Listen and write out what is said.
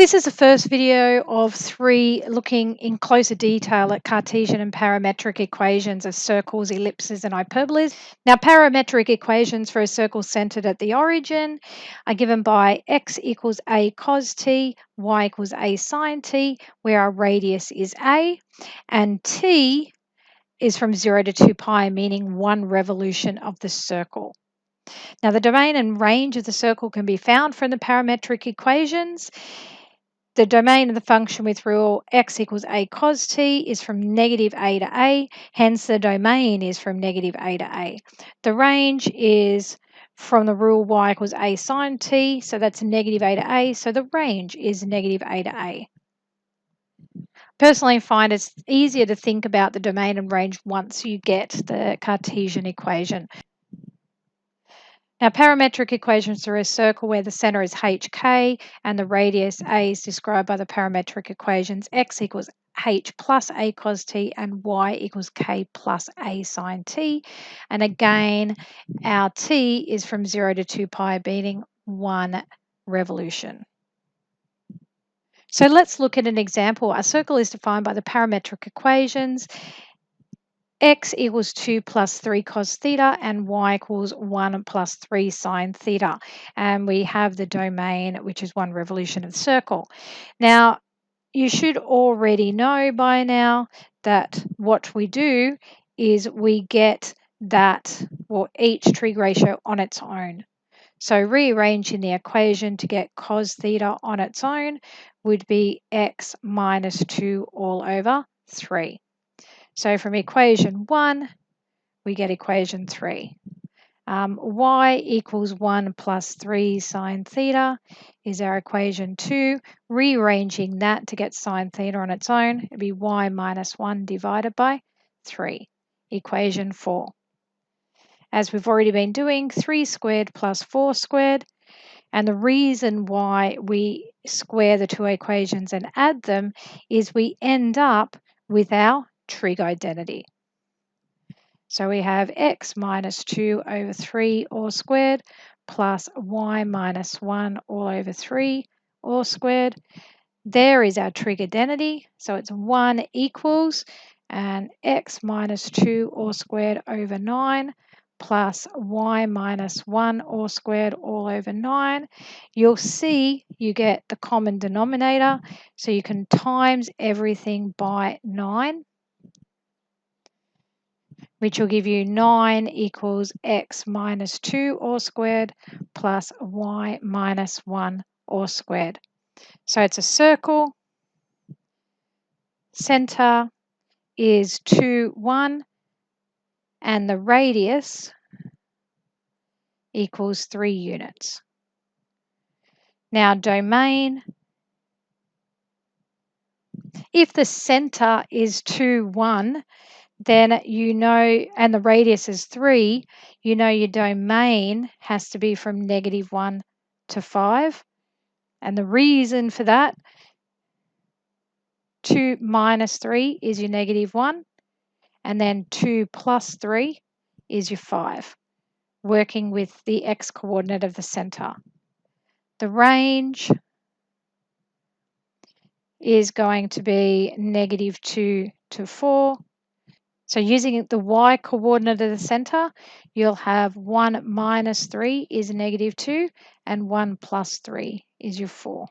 This is the first video of 3 looking in closer detail at Cartesian and parametric equations of circles, ellipses and hyperbolas. Now, parametric equations for a circle centered at the origin are given by x equals a cos t, y equals a sin t, where our radius is a, and t is from 0 to 2 pi, meaning 1 revolution of the circle. Now, the domain and range of the circle can be found from the parametric equations. The domain of the function with rule x equals a cos t is from negative a to a, hence the domain is from negative a to a. The range is from the rule y equals a sin t, so that's negative a to a, so the range is negative a to a. Personally, I find it's easier to think about the domain and range once you get the Cartesian equation. Now, parametric equations are a circle where the centre is hk and the radius a is described by the parametric equations x equals h plus a cos t and y equals k plus a sin t. And again, our t is from 0 to 2 pi, being 1 revolution. So let's look at an example. A circle is defined by the parametric equations x equals 2 plus 3 cos theta and y equals 1 plus 3 sin theta. And we have the domain, which is 1 revolution of the circle. Now, you should already know by now that what we do is we get that, well, each trig ratio on its own. So rearranging the equation to get cos theta on its own would be x minus 2 all over 3. So from equation 1, we get equation 3. Y equals 1 plus 3 sin theta is our equation 2. Rearranging that to get sin theta on its own, it would be y minus 1 divided by 3. Equation 4. As we've already been doing, 3 squared plus 4 squared. And the reason why we square the two equations and add them is we end up with our trig identity. So we have x minus 2 over 3 all squared plus y minus 1 all over 3 all squared. There is our trig identity. So it's 1 equals and x minus 2 all squared over 9 plus y minus 1 all squared all over 9. You'll see you get the common denominator. So you can times everything by 9. Which will give you 9 equals x minus 2 all squared plus y minus 1 all squared. So it's a circle. Centre is 2, 1, and the radius equals 3 units. Now, domain, if the centre is 2, 1, then you know, and the radius is 3, you know your domain has to be from negative 1 to 5. And the reason for that, 2 minus 3 is your negative 1, and then 2 plus 3 is your 5, working with the x coordinate of the centre. The range is going to be negative 2 to 4. So using the y coordinate of the centre, you'll have 1 minus 3 is negative 2 and 1 plus 3 is your 4.